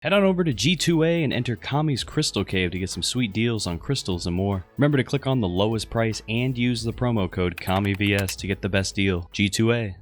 Head on over to G2A and enter Kami's Crystal Cave to get some sweet deals on crystals and more. Remember to click on the lowest price and use the promo code KamiVS to get the best deal. G2A.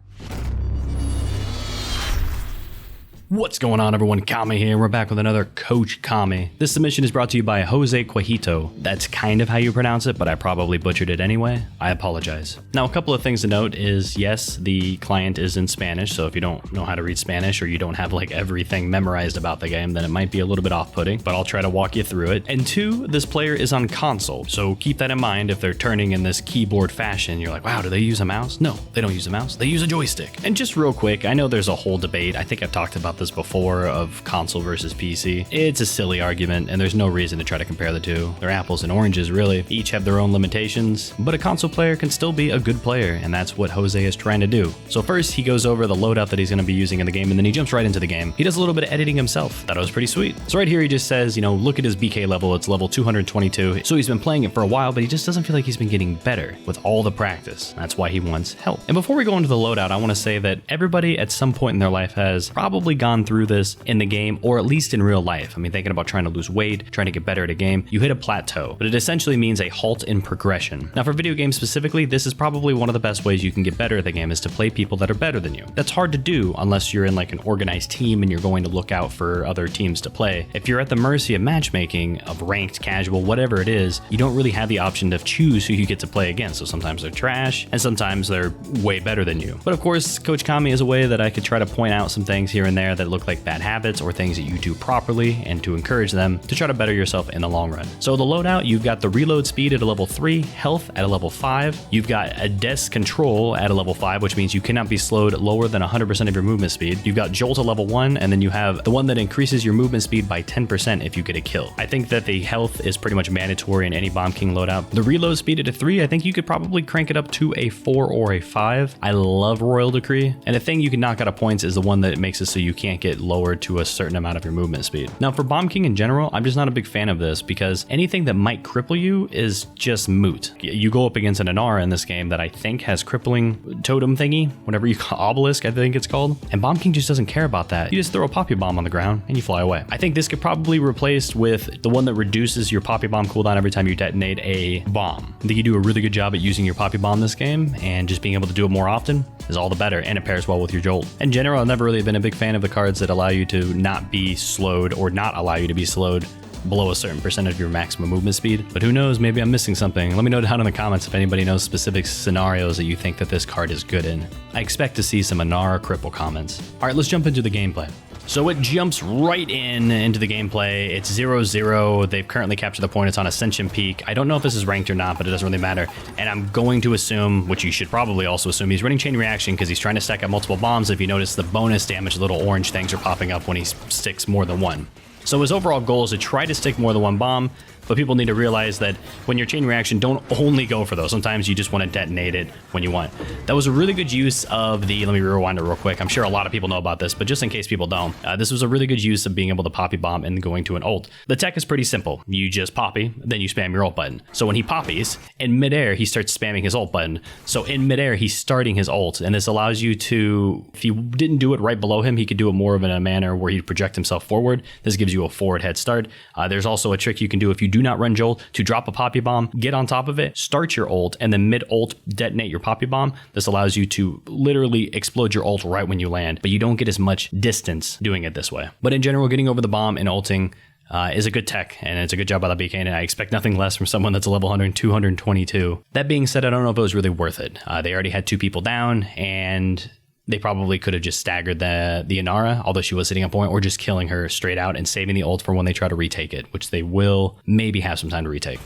What's going on, everyone? Kami here. We're back with another Coach Kami. This submission is brought to you by Josecuajito. That's kind of how you pronounce it, but I probably butchered it anyway. I apologize. Now, a couple of things to note is, yes, the client is in Spanish, so if you don't know how to read Spanish or you don't have like everything memorized about the game, then it might be a little bit off-putting, but I'll try to walk you through it. And two, this player is on console, so keep that in mind if they're turning in this keyboard fashion. You're like, wow, do they use a mouse? No, they don't use a mouse. They use a joystick. And just real quick, I know there's a whole debate. I think I've talked about this before of console versus PC. It's a silly argument and there's no reason to try to compare the two. They're apples and oranges, really. Each have their own limitations, but a console player can still be a good player, and that's what Jose is trying to do. So first he goes over the loadout that he's going to be using in the game, and then he jumps right into the game. He does a little bit of editing himself. Thought it was pretty sweet. So right here he just says, you know, look at his BK level. It's level 222. So he's been playing it for a while, but he just doesn't feel like he's been getting better with all the practice. That's why he wants help. And before we go into the loadout, I want to say that everybody at some point in their life has probably gone through this in the game, or at least in real life. I mean, thinking about trying to lose weight, trying to get better at a game, you hit a plateau, but it essentially means a halt in progression. Now for video games specifically, this is probably one of the best ways you can get better at the game, is to play people that are better than you. That's hard to do unless you're in like an organized team and you're going to look out for other teams to play. If you're at the mercy of matchmaking, of ranked, casual, whatever it is, you don't really have the option to choose who you get to play against. So sometimes they're trash and sometimes they're way better than you. But of course, Coach Kami is a way that I could try to point out some things here and there that look like bad habits or things that you do properly, and to encourage them to try to better yourself in the long run. So the loadout, you've got the reload speed at a level 3, health at a level 5, you've got a desk control at a level 5, which means you cannot be slowed lower than 100% of your movement speed. You've got jolt at level 1, and then you have the one that increases your movement speed by 10% if you get a kill. I think that the health is pretty much mandatory in any Bomb King loadout. The reload speed at a 3, I think you could probably crank it up to a 4 or a 5. I love Royal Decree, and the thing you can knock out of points is the one that makes it so you can't get lowered to a certain amount of your movement speed. Now for Bomb King in general, I'm just not a big fan of this because anything that might cripple you is just moot. You go up against an Inara in this game that I think has crippling totem thingy, whatever you call obelisk, I think it's called, and Bomb King just doesn't care about that. You just throw a Poppy Bomb on the ground and you fly away. I think this could probably be replaced with the one that reduces your Poppy Bomb cooldown every time you detonate a bomb. I think you do a really good job at using your Poppy Bomb this game, and just being able to do it more often is all the better, and it pairs well with your Jolt. In general, I've never really been a big fan of the cards that allow you to not be slowed or not allow you to be slowed below a certain percent of your maximum movement speed. But who knows, maybe I'm missing something. Let me know down in the comments if anybody knows specific scenarios that you think that this card is good in. I expect to see some Inara cripple comments. All right, let's jump into the gameplay. So it jumps right into the gameplay. It's 0-0. They've currently captured the point. It's on Ascension peak. I don't know if this is ranked or not, but it doesn't really matter. And I'm going to assume, which you should probably also assume, he's running chain reaction because he's trying to stack up multiple bombs. If you notice, the bonus damage little orange things are popping up when he sticks more than one. So his overall goal is to try to stick more than one bomb, but people need to realize that when you're chain reaction, don't only go for those. Sometimes you just want to detonate it when you want. That was a really good use of the, let me rewind it real quick. I'm sure a lot of people know about this, but just in case people don't, this was a really good use of being able to Poppy Bomb and going to an ult. The tech is pretty simple. You just Poppy, then you spam your ult button. So when he Poppies, in midair, he starts spamming his ult button. So in midair, he's starting his ult, and this allows you to, if you didn't do it right below him, he could do it more of in a manner where he'd project himself forward. This gives you a forward head start. There's also a trick you can do if you do not run Jolt to drop a Poppy Bomb, get on top of it, start your ult, and then mid-ult detonate your Poppy Bomb. This allows you to literally explode your ult right when you land, but you don't get as much distance doing it this way. But in general, getting over the bomb and ulting is a good tech, and it's a good job by the BK, and I expect nothing less from someone that's a level 100, 222. That being said, I don't know if it was really worth it. They already had 2 people down, and they probably could have just staggered the Inara, although she was sitting on point, or just killing her straight out and saving the ult for when they try to retake it, which they will maybe have some time to retake.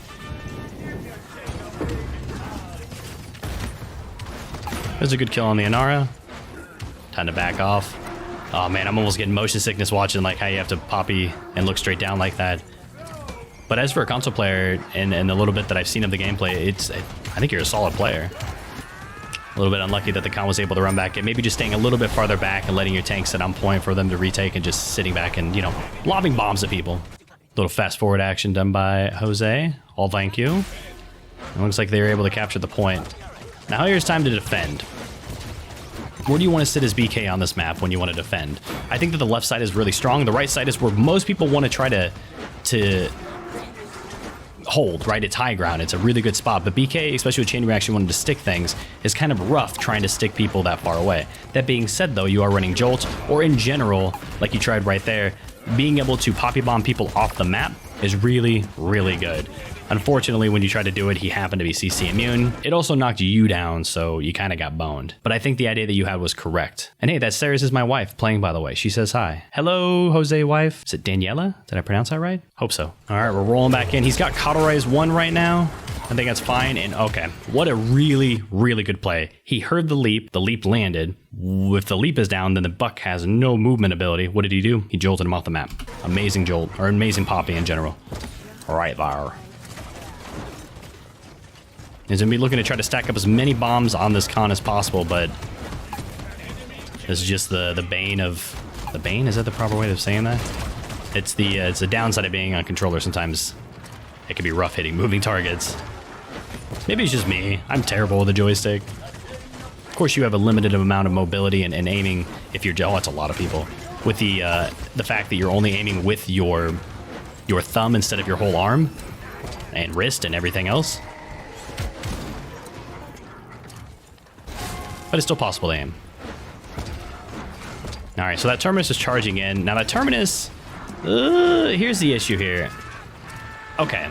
There's a good kill on the Inara. Time to back off. Oh man, I'm almost getting motion sickness watching like how you have to Poppy and look straight down like that. But as for a console player, and the little bit that I've seen of the gameplay, I think you're a solid player. A little bit unlucky that the Khan was able to run back and maybe just staying a little bit farther back and letting your tank sit on point for them to retake, and just sitting back and, you know, lobbing bombs at people. Little fast forward action done by Jose. All thank you. It looks like they were able to capture the point. Now here's time to defend. Where do you want to sit as BK on this map when you want to defend? I think that the left side is really strong. The right side is where most people want to try to hold, right? It's high ground. It's a really good spot. But BK, especially with chain reaction wanting to stick things, is kind of rough trying to stick people that far away. That being said, though, you are running Jolt, or in general, like you tried right there, being able to poppy bomb people off the map is really, really good. Unfortunately, when you try to do it, he happened to be CC immune. It also knocked you down, so you kind of got boned. But I think the idea that you had was correct. And hey, that Ceres is my wife playing, by the way. She says hi. Hello, Jose wife. Is it Daniela? Did I pronounce that right? Hope so. All right, we're rolling back in. He's got Cauterize 1 right now. I think that's fine. And okay, what a really, really good play. He heard the leap landed. If the leap is down, then the Buck has no movement ability. What did he do? He jolted him off the map. Amazing jolt, or amazing poppy in general. All right, there. He's going to be looking to try to stack up as many bombs on this con as possible, but this is just the bane of... The bane? Is that the proper way of saying that? It's the downside of being on controller. Sometimes it can be rough hitting moving targets. Maybe it's just me. I'm terrible with the joystick. Of course, you have a limited amount of mobility and aiming if you're... Oh, that's a lot of people. With the fact that you're only aiming with your thumb instead of your whole arm and wrist and everything else. But it's still possible to aim. All right, so that Terminus is charging in. Now that Terminus, here's the issue here. Okay,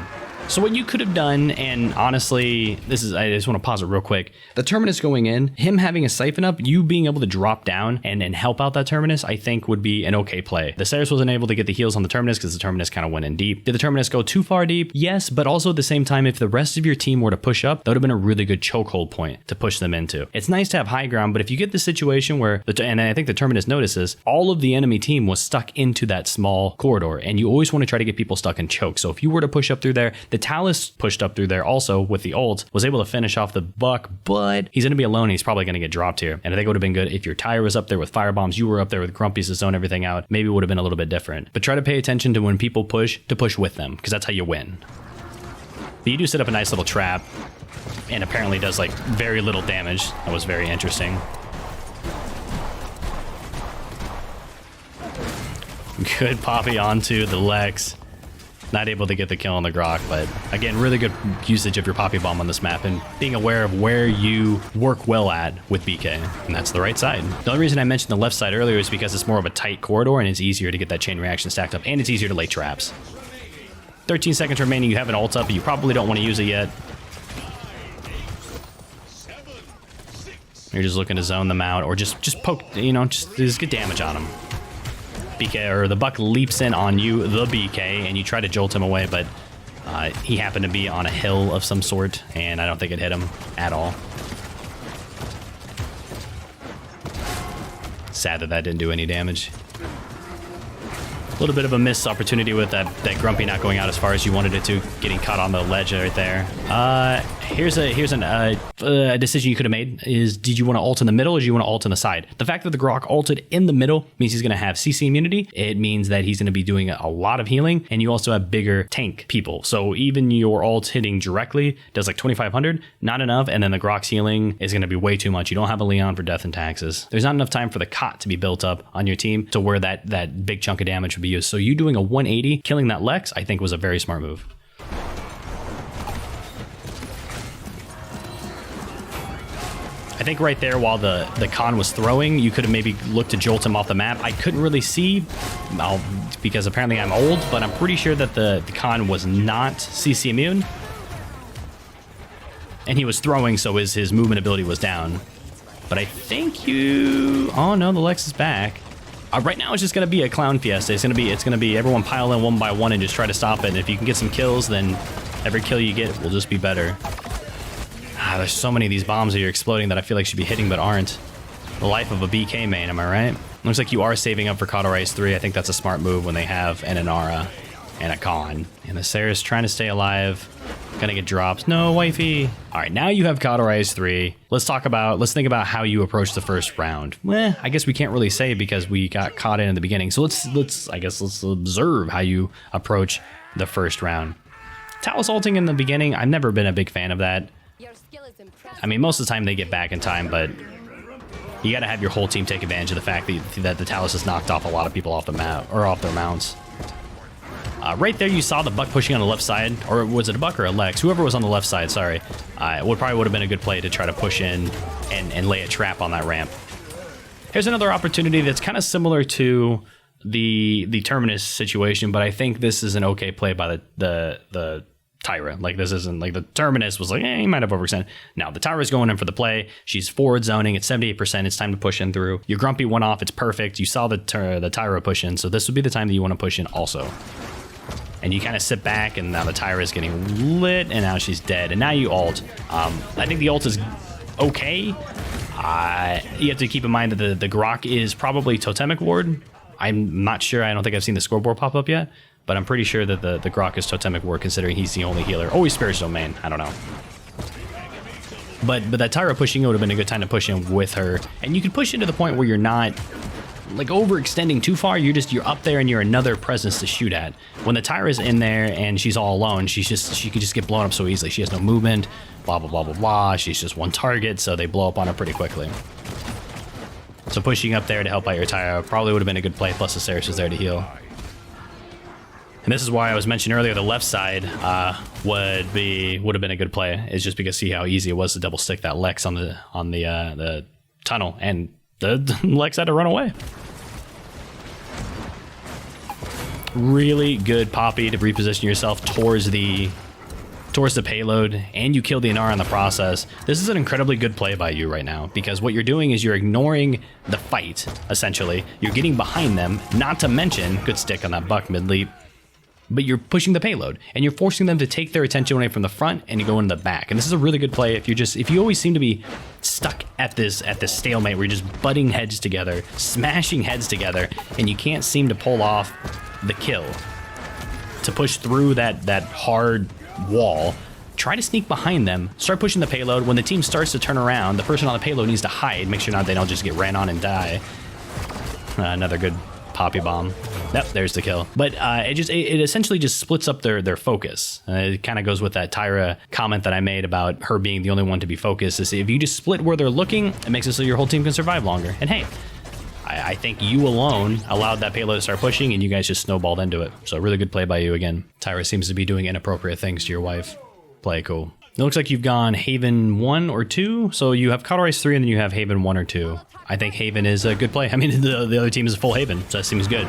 so what you could have done, and honestly, I just want to pause it real quick. The Terminus going in, him having a siphon up, you being able to drop down and help out that Terminus, I think would be an okay play. The Ceres wasn't able to get the heals on the Terminus because the Terminus kind of went in deep. Did the Terminus go too far deep? Yes, but also at the same time, if the rest of your team were to push up, that would have been a really good chokehold point to push them into. It's nice to have high ground, but if you get the situation where, and I think the Terminus notices, all of the enemy team was stuck into that small corridor, and you always want to try to get people stuck in choke. So if you were to push up through there, the Talus pushed up through there also with the ult, was able to finish off the Buck, but he's going to be alone. He's probably going to get dropped here. And I think it would have been good if your Tyre was up there with fire bombs, you were up there with Grumpies to zone everything out. Maybe it would have been a little bit different. But try to pay attention to when people push, to push with them, because that's how you win. But you do set up a nice little trap, and apparently does like very little damage. That was very interesting. Good poppy onto the Lex. Not able to get the kill on the Grok, but again, really good usage of your poppy bomb on this map and being aware of where you work well at with BK, and that's the right side. The only reason I mentioned the left side earlier is because it's more of a tight corridor and it's easier to get that chain reaction stacked up, and it's easier to lay traps. 13 seconds remaining, you have an ult up, but you probably don't want to use it yet. You're just looking to zone them out, or just poke, you know, just get damage on them. BK, or the Buck leaps in on you, the BK, and you try to jolt him away, but he happened to be on a hill of some sort, and I don't think it hit him at all. Sad that didn't do any damage. A little bit of a missed opportunity with that Grumpy not going out as far as you wanted it to, getting caught on the ledge right there. Here's a decision you could have made is, did you want to ult in the middle or do you want to ult in the side? The fact that the Grok ulted in the middle means he's going to have CC immunity. It means that he's going to be doing a lot of healing, and you also have bigger tank people. So even your ult hitting directly does like 2,500, not enough, and then the Grok's healing is going to be way too much. You don't have a Leon for death and taxes. There's not enough time for the cot to be built up on your team to where that big chunk of damage would be used. So you doing a 180, killing that Lex, I think was a very smart move. I think right there, while the con was throwing, you could have maybe looked to jolt him off the map. I couldn't really see, because apparently I'm old, but I'm pretty sure that the con was not CC immune. And he was throwing, so his movement ability was down. But I think you... Oh no, the Lex is back. Right now it's just going to be a clown fiesta. It's going to be everyone pile in one by one and just try to stop it. And if you can get some kills, then every kill you get will just be better. There's so many of these bombs that you're exploding that I feel like should be hitting but aren't. The life of a BK main, am I right? Looks like you are saving up for Cauterize 3. I think that's a smart move when they have an Inara and a Con. And the Sarah's trying to stay alive. Gonna get dropped. No, wifey. All right, now you have Cauterize 3. Let's think about how you approach the first round. I guess we can't really say because we got caught in the beginning. So let's observe how you approach the first round. Talus ulting in the beginning, I've never been a big fan of that. I mean, most of the time they get back in time, but You got to have your whole team take advantage of the fact that the Talus has knocked off a lot of people off the map, or off their mounts. Right there, you saw the Buck pushing on the left side, or was it a Buck or a Lex? Whoever was on the left side, sorry. Probably would have been a good play to try to push in and lay a trap on that ramp. Here's another opportunity that's kind of similar to the Terminus situation, but I think this is an okay play by the Tyra. Like, this isn't like the Terminus was like, he might have overextended. Now the Tyra's going in for the play. She's forward zoning at 78%. It's time to push in through. Your Grumpy went off. It's perfect. You saw the Tyra push in, so this would be the time that you want to push in also. And you kind of sit back, and now the Tyra is getting lit, and now she's dead. And now you ult. I think the ult is okay. You have to keep in mind that the Grok is probably Totemic Ward. I'm not sure. I don't think I've seen the scoreboard pop up yet, but I'm pretty sure that the Grok is Totemic Ward, considering he's the only healer. Oh, he's Spirit's Domain. I don't know. But that Tyra pushing, it would have been a good time to push in with her. And you can push into the point where you're not like overextending too far. You're up there and you're another presence to shoot at. When the Tyra's in there and she's all alone, she could just get blown up so easily. She has no movement, blah, blah, blah, blah, blah. She's just one target, so they blow up on her pretty quickly. So pushing up there to help out your Tyra probably would have been a good play, plus the Ceres is there to heal. And this is why I was mentioning earlier the left side would have been a good play. It's just because see how easy it was to double stick that Lex on the tunnel, and the Lex had to run away. Really good Poppy to reposition yourself towards the payload, and you kill the Inara in the process. This is an incredibly good play by you right now, because what you're doing is you're ignoring the fight, essentially. You're getting behind them, not to mention, good stick on that Buck mid-leap, but you're pushing the payload, and you're forcing them to take their attention away from the front and you go into the back. And this is a really good play if you always seem to be stuck at this stalemate where you're just butting heads together, smashing heads together, and you can't seem to pull off the kill. To push through that hard wall, try to sneak behind them, start pushing the payload. When the team starts to turn around, the person on the payload needs to hide, make sure they don't just get ran on and die. Another good Poppy bomb. Yep, there's the kill. But it essentially just splits up their focus. It kind of goes with that Tyra comment that I made about her being the only one to be focused. Is if you just split where they're looking, it makes it so your whole team can survive longer. And hey, I think you alone allowed that payload to start pushing, and you guys just snowballed into it. So really good play by you again. Tyra seems to be doing inappropriate things to your wife. Play cool. It looks like you've gone Haven 1 or 2. So you have Cauterize 3 and then you have Haven 1 or 2. I think Haven is a good play. I mean, the other team is a full Haven, so that seems good.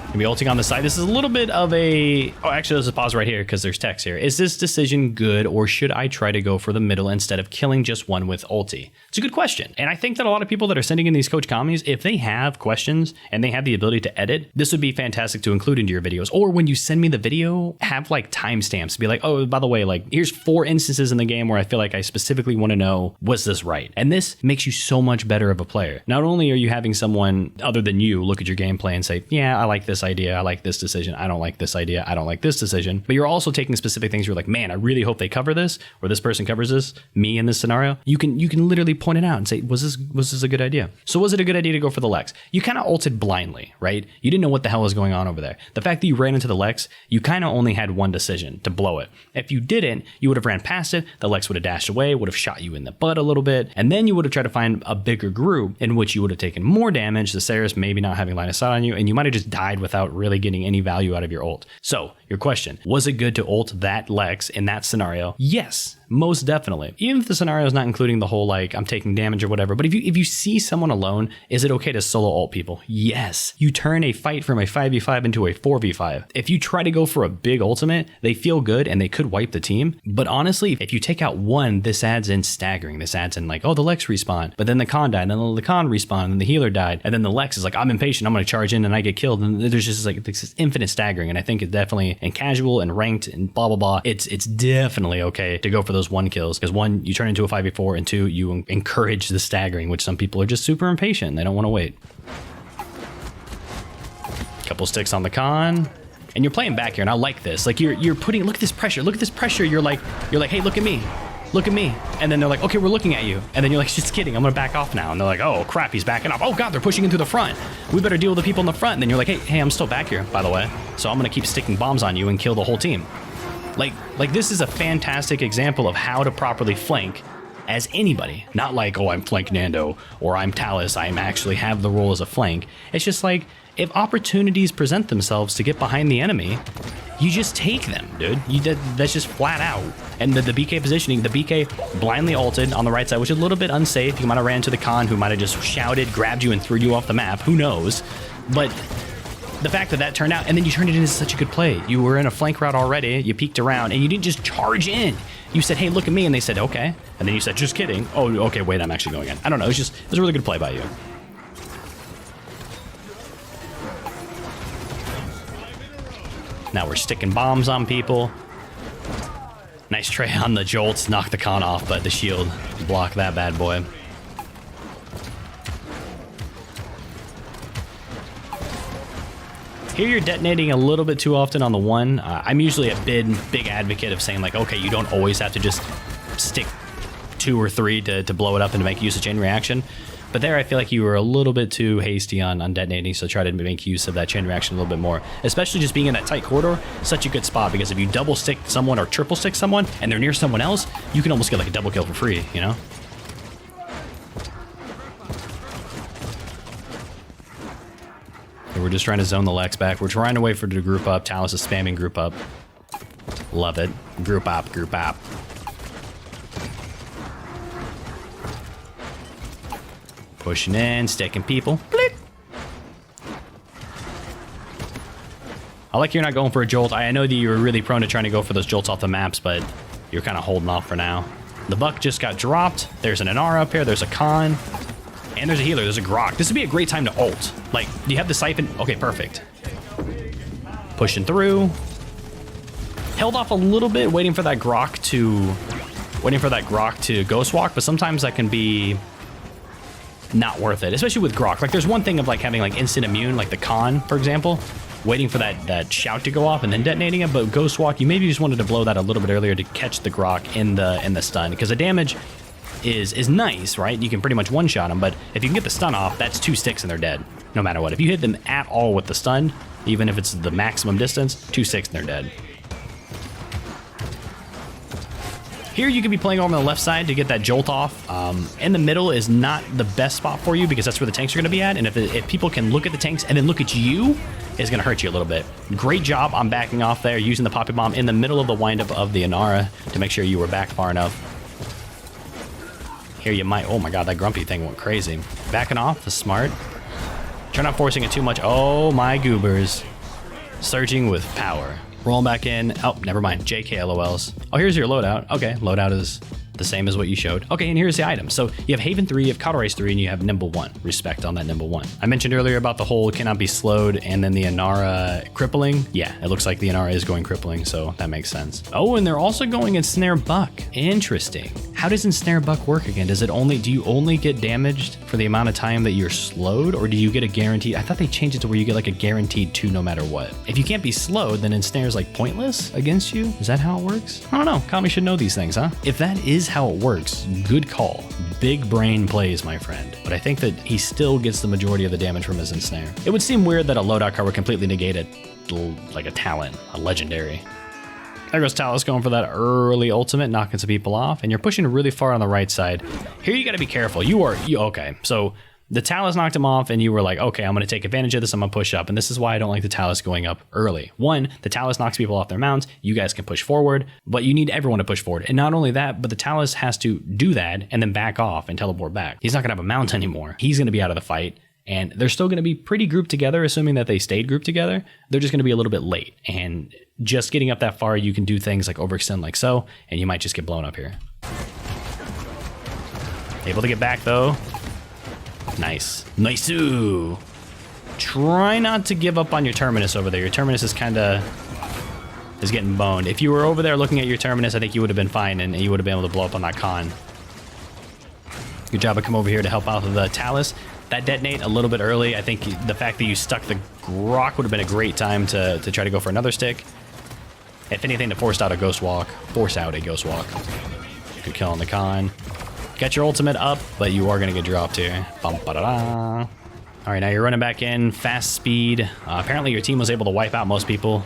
Gonna be ulting on the side. This is a little bit of a... Oh, actually, let's pause right here because there's text here. Is this decision good, or should I try to go for the middle instead of killing just one with ulti? It's a good question. And I think that a lot of people that are sending in these coach commies, if they have questions and they have the ability to edit, this would be fantastic to include into your videos. Or when you send me the video, have like timestamps. Be like, oh, by the way, like here's 4 instances in the game where I feel like I specifically want to know, was this right? And this makes you so much better of a player. Not only are you having someone other than you look at your gameplay and say, yeah, I like this idea, I like this decision, I don't like this idea, I don't like this decision, but you're also taking specific things. You're like, man, I really hope they cover this, or this person covers this, me in this scenario. You can literally point it out and say, was this a good idea? So was it a good idea to go for the Lex? You kind of ulted blindly, right? You didn't know what the hell was going on over there. The fact that you ran into the Lex, you kind of only had one decision, to blow it. If you didn't, you would have ran past it, the Lex would have dashed away, would have shot you in the butt a little bit, and then you would have tried to find a bigger group in which you would have taken more damage, the Ceres maybe not having line of sight on you, and you might have just died without really getting any value out of your ult. So your question, was it good to ult that Lex in that scenario? Yes, most definitely. Even if the scenario is not including the whole like I'm taking damage or whatever, but if you see someone alone, is it okay to solo ult people? Yes. You turn a fight from a 5v5 into a 4v5. If you try to go for a big ultimate, they feel good and they could wipe the team. But honestly, if you take out one, this adds in staggering. This adds in like, oh, the Lex respawn, but then the Con died, and then the Con respawn, and the healer died, and then the Lex is like, I'm impatient, I'm going to charge in, and I get killed, and there's just like this infinite staggering. And I think it's definitely in casual and ranked and blah blah blah, it's definitely okay to go for those 1 kills, because 1, you turn into a 5v4, and 2, you encourage the staggering, which some people are just super impatient, they don't want to wait. Couple sticks on the Con, and you're playing back here, and I like this. Like you're putting, look at this pressure. You're like, hey, look at me. And then they're like, okay, we're looking at you. And then you're like, just kidding, I'm gonna back off now. And they're like, oh crap, he's backing off. Oh god, they're pushing into the front. We better deal with the people in the front. And then you're like, hey, I'm still back here, by the way. So I'm gonna keep sticking bombs on you and kill the whole team. Like this is a fantastic example of how to properly flank as anybody. Not like, oh, I'm flank Nando or I'm Talus. I actually have the role as a flank. It's just like, if opportunities present themselves to get behind the enemy, you just take them, dude. That's just flat out. And the BK positioning, the BK blindly ulted on the right side, which is a little bit unsafe. You might have ran to the Khan, who might have just shouted, grabbed you, and threw you off the map. Who knows? But the fact that turned out, and then you turned it into such a good play. You were in a flank route already, you peeked around, and you didn't just charge in. You said, hey, look at me, and they said, okay. And then you said, just kidding. Oh, okay, wait, I'm actually going in. I don't know, it was a really good play by you. Now we're sticking bombs on people. Nice tray on the jolts, knock the Khan off, but the shield blocked that bad boy. Here you're detonating a little bit too often on the one. I'm usually a big advocate of saying like, okay, you don't always have to just stick 2 or 3 to blow it up and to make use of chain reaction. But there I feel like you were a little bit too hasty on detonating, so try to make use of that chain reaction a little bit more. Especially just being in that tight corridor, such a good spot, because if you double stick someone or triple stick someone and they're near someone else, you can almost get like a double kill for free, you know? We're just trying to zone the Lex back. We're trying to wait for it to group up. Talus is spamming group up. Love it. Group up, group up. Pushing in, sticking people. Blick. I like you're not going for a jolt. I know that you were really prone to trying to go for those jolts off the maps, but you're kind of holding off for now. The buck just got dropped. There's an Inara up here. There's a Khan. And there's a healer. There's a Grok. This would be a great time to ult. Like, do you have the siphon? Okay, perfect. Pushing through. Held off a little bit, waiting for that Grok to ghost walk, but sometimes that can be not worth it, especially with Grok. Like, there's one thing of like having like instant immune, like the Khan, for example, waiting for that shout to go off and then detonating it. But ghost walk, you maybe just wanted to blow that a little bit earlier to catch the Grok in the stun, because the damage is nice, right? You can pretty much one-shot them, but if you can get the stun off, that's 2 sticks and they're dead, no matter what. If you hit them at all with the stun, even if it's the maximum distance, 2 sticks and they're dead. Here you could be playing over on the left side to get that jolt off. In the middle is not the best spot for you because that's where the tanks are going to be at, and if people can look at the tanks and then look at you, it's going to hurt you a little bit. Great job on backing off there, using the Poppy Bomb in the middle of the windup of the Inara to make sure you were back far enough. Here you might, oh my god, that grumpy thing went crazy. Backing off is smart. Try not forcing it too much. Oh my goobers. Surging with power. Rolling back in. Oh, never mind. JK LOLs. Oh, here's your loadout. Okay, loadout is the same as what you showed. Okay, and here's the item. So you have Haven 3, you have Cauterize 3, and you have Nimble 1. Respect on that Nimble 1. I mentioned earlier about the whole cannot be slowed and then the Inara crippling. Yeah, it looks like the Inara is going crippling, so that makes sense. Oh, and they're also going Ensnare Buck. Interesting. How does Ensnare Buck work again? Do you only get damaged for the amount of time that you're slowed, or do you get a guaranteed? I thought they changed it to where you get like a guaranteed 2 no matter what. If you can't be slowed, then Ensnare is like pointless against you? Is that how it works? I don't know. Kami should know these things, huh? If that is how it works, good call. Big brain plays, my friend. But I think that he still gets the majority of the damage from his Ensnare. It would seem weird that a loadout card would completely negate it, like a talent, a legendary. There goes Talus going for that early ultimate, knocking some people off, and you're pushing really far on the right side. Here you gotta be careful. Okay, so the Talus knocked him off, and you were like, okay, I'm gonna take advantage of this, I'm gonna push up, and this is why I don't like the Talus going up early. One, the Talus knocks people off their mounts, you guys can push forward, but you need everyone to push forward. And not only that, but the Talus has to do that and then back off and teleport back. He's not gonna have a mount anymore. He's gonna be out of the fight. And they're still going to be pretty grouped together, assuming that they stayed grouped together. They're just going to be a little bit late. And just getting up that far, you can do things like overextend like so, and you might just get blown up here. Able to get back, though. Nice. Nice-oo. Try not to give up on your Terminus over there. Your Terminus is getting boned. If you were over there looking at your Terminus, I think you would have been fine, and you would have been able to blow up on that Khan. Good job of come over here to help out with the Talus. That detonate a little bit early. I think the fact that you stuck the Grok would have been a great time to try to go for another stick. If anything, to force out a Ghost Walk. Good kill on the Khan. Got your ultimate up, but you are going to get dropped here. Bum-ba-da-da. All right, now you're running back in. Fast speed. Apparently your team was able to wipe out most people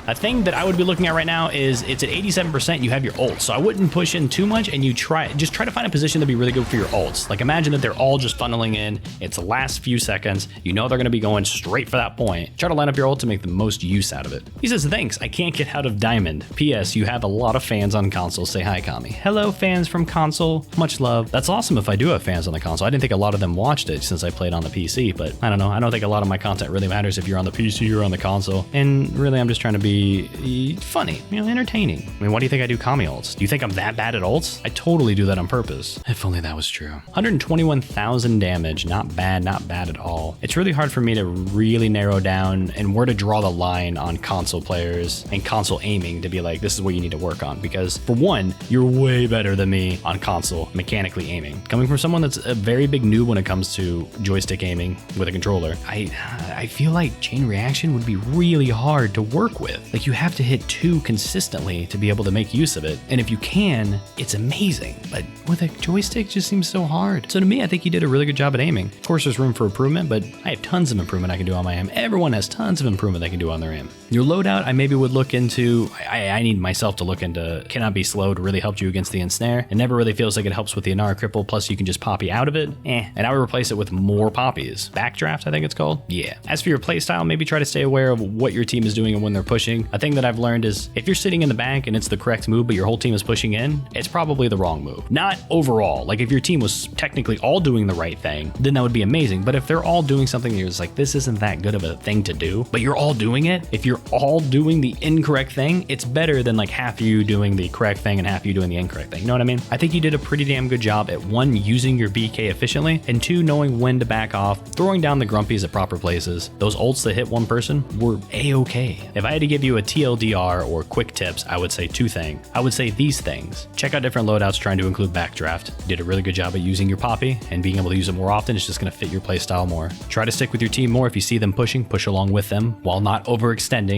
A thing that I would be looking at right now is it's at 87%, you have your ults. So I wouldn't push in too much, and you just try to find a position that'd be really good for your ults. Like imagine that they're all just funneling in. It's the last few seconds. You know they're going to be going straight for that point. Try to line up your ult to make the most use out of it. He says, thanks, I can't get out of Diamond. P.S. You have a lot of fans on console. Say hi, Kami. Hello, fans from console. Much love. That's awesome if I do have fans on the console. I didn't think a lot of them watched it since I played on the PC, but I don't know. I don't think a lot of my content really matters if you're on the PC or on the console. And really, I'm just trying to be funny, entertaining. I mean, why do you think I do Kami ults? Do you think I'm that bad at ults? I totally do that on purpose. If only that was true. 121,000 damage. Not bad at all. It's really hard for me to really narrow down and where to draw the line on console players and console aiming to be like, this is what you need to work on. Because for one, you're way better than me on console mechanically aiming. Coming from someone that's a very big noob when it comes to joystick aiming with a controller, I feel like chain reaction would be really hard to work with. Like you have to hit 2 consistently to be able to make use of it. And if you can, it's amazing. But with a joystick, it just seems so hard. So to me, I think you did a really good job at aiming. Of course, there's room for improvement, but I have tons of improvement I can do on my aim. Everyone has tons of improvement they can do on their aim. Your loadout, I maybe would look into, I need myself to look into cannot be slowed really helped you against the ensnare. It never really feels like it helps with the Inara cripple, plus you can just poppy out of it. And I would replace it with more poppies. Backdraft, I think it's called. Yeah. As for your playstyle, maybe try to stay aware of what your team is doing and when they're pushing. A thing that I've learned is if you're sitting in the back and it's the correct move, but your whole team is pushing in, it's probably the wrong move. Not overall. Like if your team was technically all doing the right thing, then that would be amazing. But if they're all doing something you're just like, this isn't that good of a thing to do, but you're all doing it, if you're all doing the incorrect thing, it's better than like half you doing the correct thing and half you doing the incorrect thing. You know what I mean? I think you did a pretty damn good job at 1, using your BK efficiently, and 2, knowing when to back off, throwing down the grumpies at proper places. Those ults that hit one person were a-okay. If I had to give you a TLDR or quick tips, I would say 2 things. I would say these things. Check out different loadouts trying to include backdraft. You did a really good job at using your poppy, and being able to use it more often is just going to fit your playstyle more. Try to stick with your team more. If you see them pushing, push along with them while not overextending.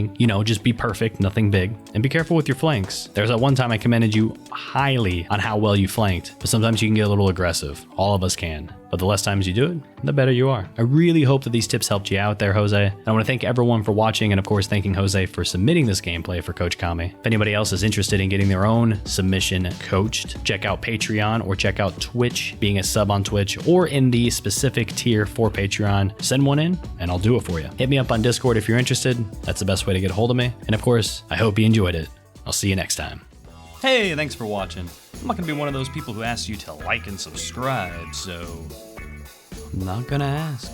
Just be perfect, nothing big. And be careful with your flanks. There's that one time I commended you highly on how well you flanked, but sometimes you can get a little aggressive. All of us can. But the less times you do it, the better you are. I really hope that these tips helped you out there, Jose. And I want to thank everyone for watching, and of course thanking Jose for submitting this gameplay for Coach Kami. If anybody else is interested in getting their own submission coached, check out Patreon or check out Twitch, being a sub on Twitch, or in the specific tier for Patreon. Send one in and I'll do it for you. Hit me up on Discord if you're interested. That's the best way to get a hold of me. And of course, I hope you enjoyed it. I'll see you next time. Hey, thanks for watching. I'm not gonna be one of those people who asks you to like and subscribe, so I'm not gonna ask.